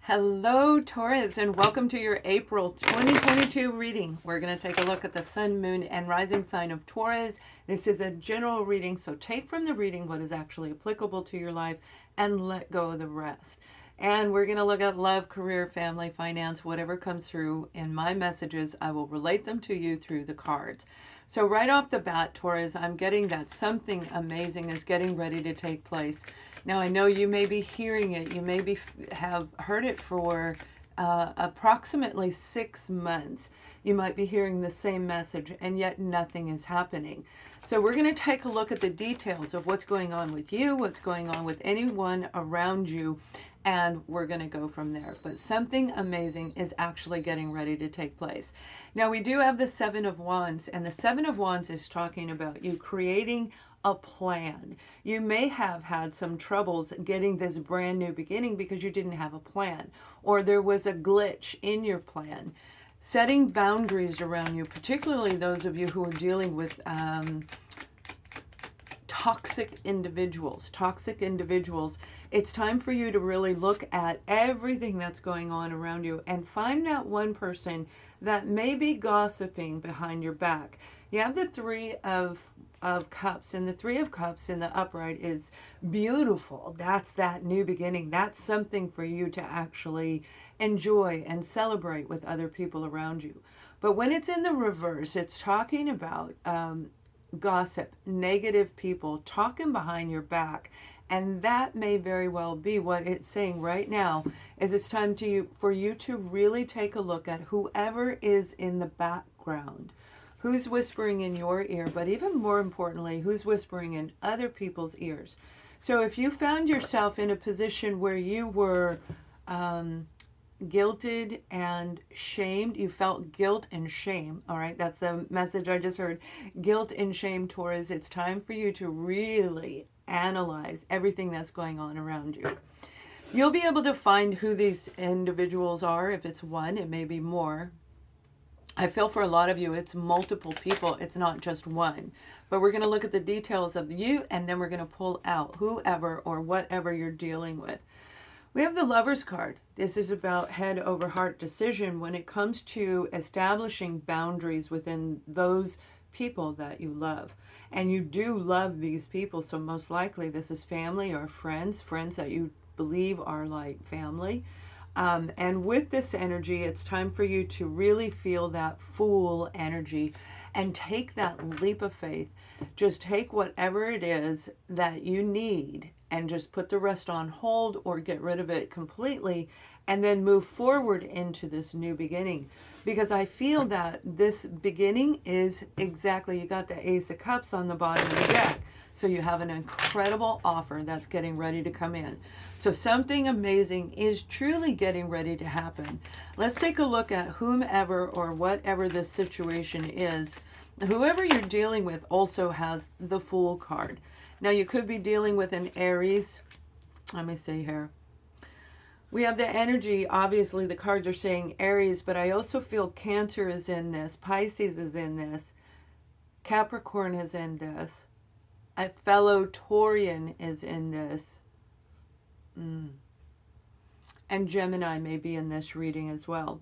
Hello, Taurus, and welcome to your April 2022 reading. We're going to take a look at the sun, moon, and rising sign of Taurus. This is a general reading, so take from the reading what is actually applicable to your life and let go of the rest. And we're going to look at love, career, family, finance, whatever comes through in my messages. I will relate them to you through the cards. So right off the bat, Taurus, I'm getting that something amazing is getting ready to take place. Now, I know you may be hearing it. You may have heard it for approximately 6 months. You might be hearing the same message, and yet nothing is happening. So we're going to take a look at the details of what's going on with you, what's going on with anyone around you, and we're going to go from there. But something amazing is actually getting ready to take place. Now, we do have the Seven of Wands, and the Seven of Wands is talking about you creating a plan. You may have had some troubles getting this brand new beginning because you didn't have a plan, or there was a glitch in your plan. Setting boundaries around you, particularly those of you who are dealing with toxic individuals. It's time for you to really look at everything that's going on around you and find that one person that may be gossiping behind your back. You have the Three of Cups, and the Three of Cups in the upright is beautiful. That's that new beginning. That's something for you to actually enjoy and celebrate with other people around you. But when it's in the reverse, it's talking about gossip, negative people talking behind your back. And that may very well be what it's saying right now, is it's time for you to really take a look at whoever is in the background. Who's whispering in your ear, but even more importantly, who's whispering in other people's ears. So if you found yourself in a position where you were guilted and shamed, you felt guilt and shame, all right, that's the message I just heard, guilt and shame, Taurus, it's time for you to really analyze everything that's going on around you. You'll be able to find who these individuals are. If it's one, it may be more. I feel for a lot of you, it's multiple people. It's not just one. But we're going to look at the details of you, and then we're going to pull out whoever or whatever you're dealing with. We have the Lover's card. This is about head over heart decision when it comes to establishing boundaries within those people that you love. And you do love these people, so most likely this is family or friends that you believe are like family. And with this energy, it's time for you to really feel that Fool energy and take that leap of faith. Just take whatever it is that you need and just put the rest on hold or get rid of it completely and then move forward into this new beginning. Because I feel that this beginning is exactly, you got the Ace of Cups on the bottom of the deck. So you have an incredible offer that's getting ready to come in. So something amazing is truly getting ready to happen. Let's take a look at whomever or whatever this situation is. Whoever you're dealing with also has the Fool card. Now you could be dealing with an Aries. Let me see here. We have the energy, obviously the cards are saying Aries, but I also feel Cancer is in this, Pisces is in this, Capricorn is in this. A fellow Taurian is in this. And Gemini may be in this reading as well.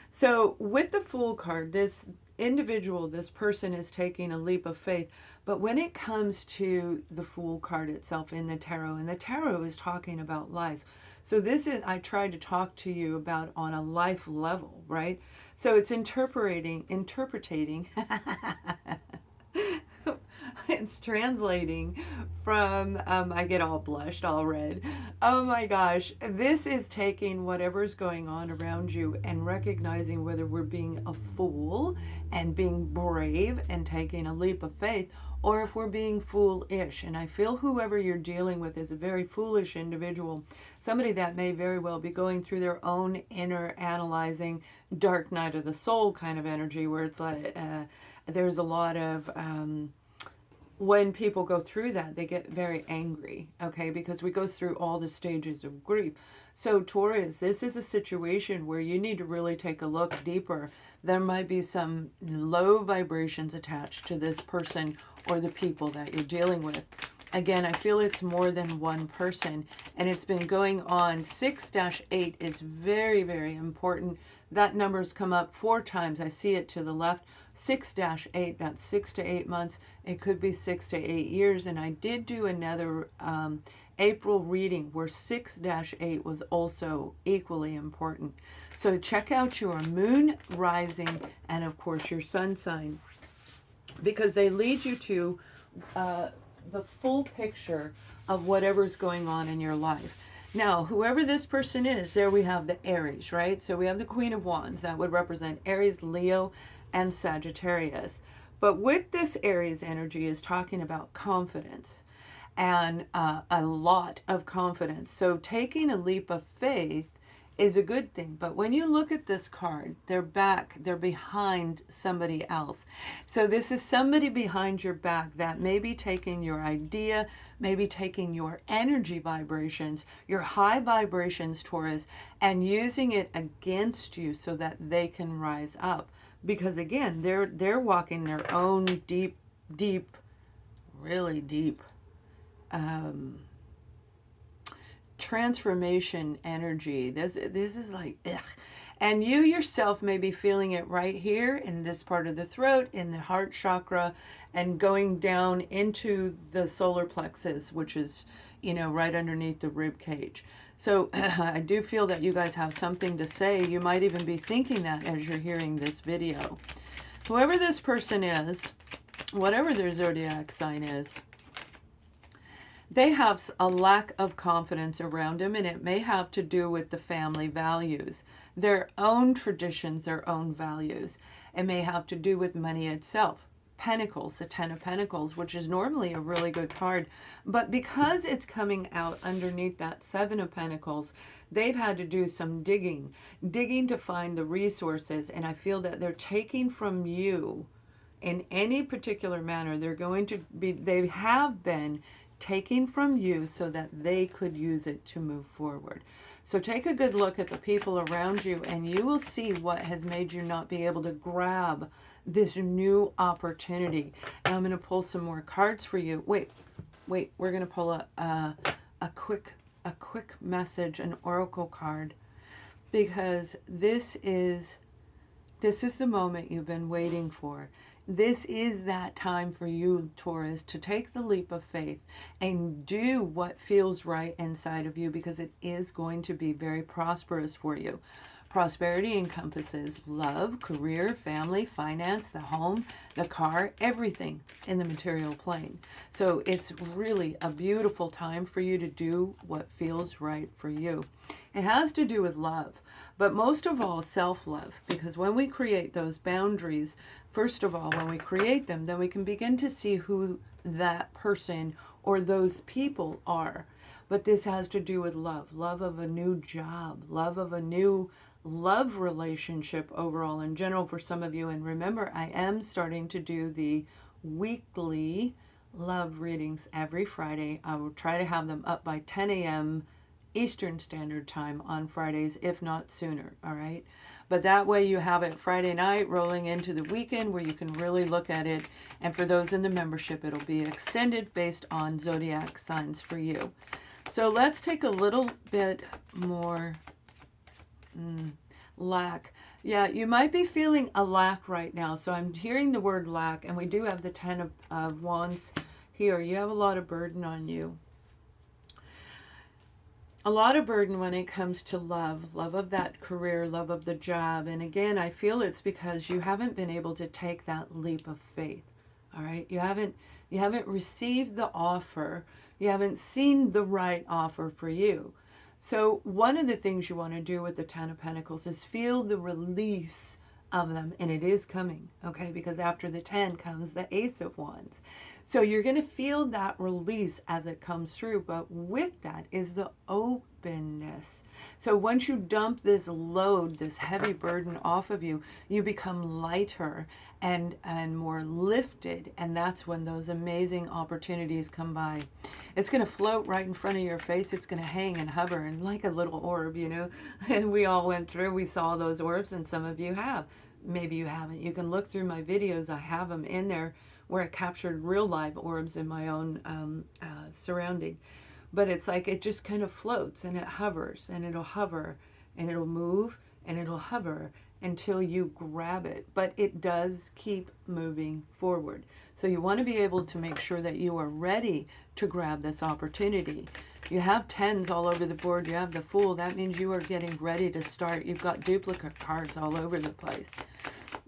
So with the Fool card, this individual, this person is taking a leap of faith. But when it comes to the Fool card itself in the tarot, and the tarot is talking about life. So this is, I tried to talk to you about on a life level, right? So it's interpreting it's translating from, I get all blushed, all red. Oh my gosh. This is taking whatever's going on around you and recognizing whether we're being a fool and being brave and taking a leap of faith, or if we're being foolish. And I feel whoever you're dealing with is a very foolish individual, somebody that may very well be going through their own inner analyzing dark night of the soul kind of energy, where it's like there's a lot of when people go through that, they get very angry, okay, because we go through all the stages of grief. So Taurus, this is a situation where you need to really take a look deeper. There might be some low vibrations attached to this person or the people that you're dealing with. Again, I feel it's more than one person, and it's been going on. 6-8 is very, very important. That number's come up 4 times. I see it to the left. 6-8, that's 6 to 8 months. It could be 6 to 8 years. And I did do another April reading where 6-8 was also equally important. So check out your moon, rising, and of course your sun sign, because they lead you to the full picture of whatever's going on in your life. Now, whoever this person is, there we have the Aries, right? So we have the Queen of Wands. That would represent Aries, Leo, and Sagittarius. But with this Aries energy is talking about confidence, and a lot of confidence. So taking a leap of faith is a good thing. But when you look at this card, they're behind somebody else. So this is somebody behind your back that may be taking your idea, maybe taking your energy vibrations, your high vibrations, Taurus, and using it against you so that they can rise up. Because again, they're walking their own deep, really deep transformation energy. This is like, ugh. And you yourself may be feeling it right here in this part of the throat, in the heart chakra, and going down into the solar plexus, which is, you know, right underneath the rib cage. So I do feel that you guys have something to say. You might even be thinking that as you're hearing this video. Whoever this person is, whatever their zodiac sign is, they have a lack of confidence around them, and it may have to do with the family values, their own traditions, their own values. It may have to do with money itself. Pentacles, the 10 of Pentacles, which is normally a really good card. But because it's coming out underneath that 7 of Pentacles, they've had to do some digging to find the resources. And I feel that they're taking from you in any particular manner. They have been taking from you so that they could use it to move forward. So take a good look at the people around you, and you will see what has made you not be able to grab this new opportunity. And I'm going to pull some more cards for you. Wait, we're going to pull a quick message, an oracle card, because this is the moment you've been waiting for. This is that time for you, Taurus, to take the leap of faith and do what feels right inside of you, because it is going to be very prosperous for you. Prosperity encompasses love, career, family, finance, the home, the car, everything in the material plane. So it's really a beautiful time for you to do what feels right for you. It has to do with love, but most of all, self-love, because when we create those boundaries, first of all, when we create them, then we can begin to see who that person or those people are. But this has to do with love of a new job, love of a new love relationship overall in general for some of you. And remember, I am starting to do the weekly love readings every Friday. I will try to have them up by 10 a.m. Eastern Standard Time on Fridays, if not sooner, all right? But that way you have it Friday night rolling into the weekend where you can really look at it. And for those in the membership, it'll be extended based on zodiac signs for you. So let's take a little bit more lack. Yeah, you might be feeling a lack right now. So I'm hearing the word lack, and we do have the 10 of Wands here. You have a lot of burden on you. A lot of burden when it comes to love of that career, love of the job. And again, I feel it's because you haven't been able to take that leap of faith. All right. You haven't received the offer. You haven't seen the right offer for you. So one of the things you want to do with the 10 of Pentacles is feel the release of them. And it is coming. Okay. Because after the 10 comes the Ace of Wands. So you're going to feel that release as it comes through, but with that is the openness. So once you dump this load, this heavy burden off of you, you become lighter and more lifted, and that's when those amazing opportunities come by. It's going to float right in front of your face. It's going to hang and hover and like a little orb, you know, and we all went through, we saw those orbs, and some of you have. Maybe you haven't. You can look through my videos. I have them in there where I captured real live orbs in my own surrounding. But it's like it just kind of floats and it hovers and it'll hover and it'll move and it'll hover until you grab it. But it does keep moving forward. So you want to be able to make sure that you are ready to grab this opportunity. You have tens all over the board. You have the Fool. That means you are getting ready to start. You've got duplicate cards all over the place.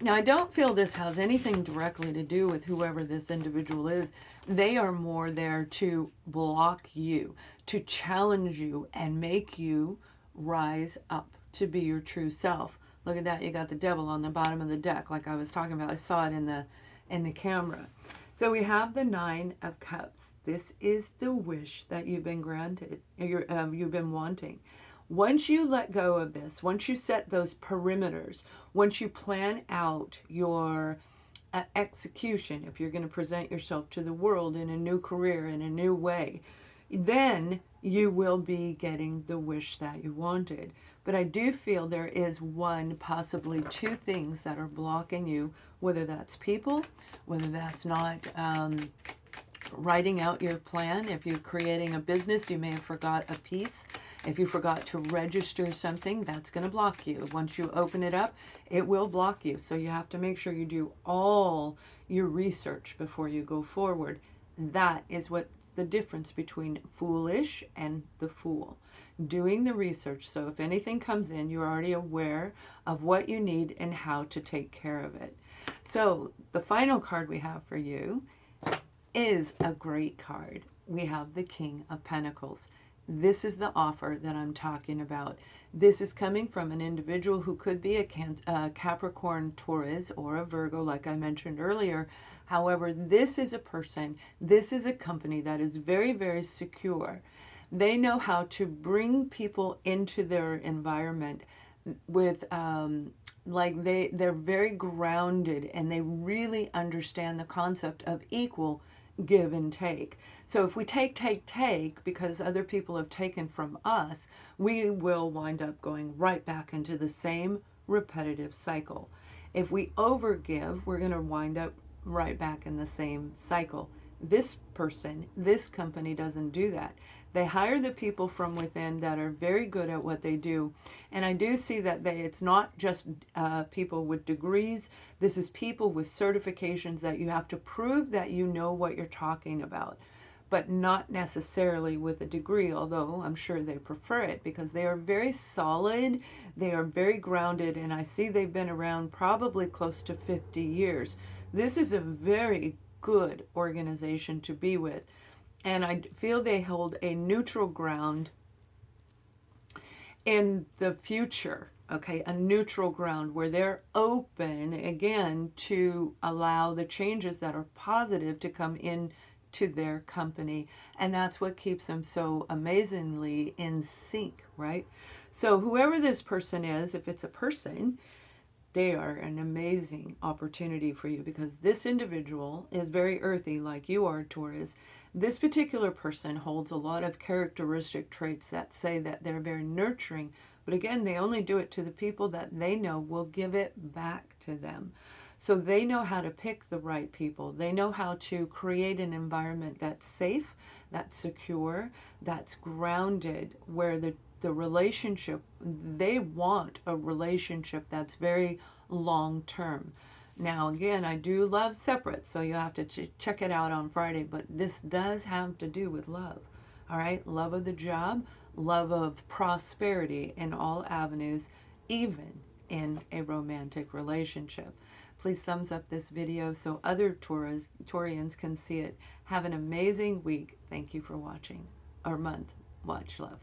Now, I don't feel this has anything directly to do with whoever this individual is. They are more there to block you, to challenge you, and make you rise up to be your true self. Look at that. You got the Devil on the bottom of the deck, like I was talking about. I saw it in the camera. So we have the Nine of Cups. This is the wish that you've been granted, you've been wanting. Once you let go of this, once you set those perimeters, once you plan out your execution, if you're going to present yourself to the world in a new career, in a new way, then you will be getting the wish that you wanted. But I do feel there is one, possibly two things that are blocking you, whether that's people, whether that's not writing out your plan. If you're creating a business, you may have forgot a piece. If you forgot to register something, that's going to block you. Once you open it up, it will block you. So you have to make sure you do all your research before you go forward. That is what the difference between foolish and the Fool. Doing the research. So if anything comes in, you're already aware of what you need and how to take care of it. So the final card we have for you is a great card. We have the King of Pentacles. This is the offer that I'm talking about. This is coming from an individual who could be a Capricorn, Taurus, or a Virgo, like I mentioned earlier. However, this is a person, this is a company that is very, very secure. They know how to bring people into their environment with, like they're very grounded, and they really understand the concept of equal give and take. So if we take, because other people have taken from us, we will wind up going right back into the same repetitive cycle. If we overgive, we're going to wind up right back in the same cycle. This person, this company doesn't do that. They hire the people from within that are very good at what they do. And I do see that it's not just people with degrees. This is people with certifications that you have to prove that you know what you're talking about, but not necessarily with a degree, although I'm sure they prefer it because they are very solid. They are very grounded. And I see they've been around probably close to 50 years. This is a very good organization to be with. And I feel they hold a neutral ground in the future, okay? A neutral ground where they're open, again, to allow the changes that are positive to come in to their company. And that's what keeps them so amazingly in sync, right? So whoever this person is, if it's a person, they are an amazing opportunity for you because this individual is very earthy like you are, Taurus. This particular person holds a lot of characteristic traits that say that they're very nurturing, but again, they only do it to the people that they know will give it back to them. So they know how to pick the right people. They know how to create an environment that's safe, that's secure, that's grounded, where the relationship, they want a relationship that's very long term. Now, again, I do love separate, so you have to check it out on Friday, but this does have to do with love. All right, love of the job, love of prosperity in all avenues, even in a romantic relationship. Please thumbs up this video so other Taurians can see it. Have an amazing week. Thank you for watching, or month. Much love.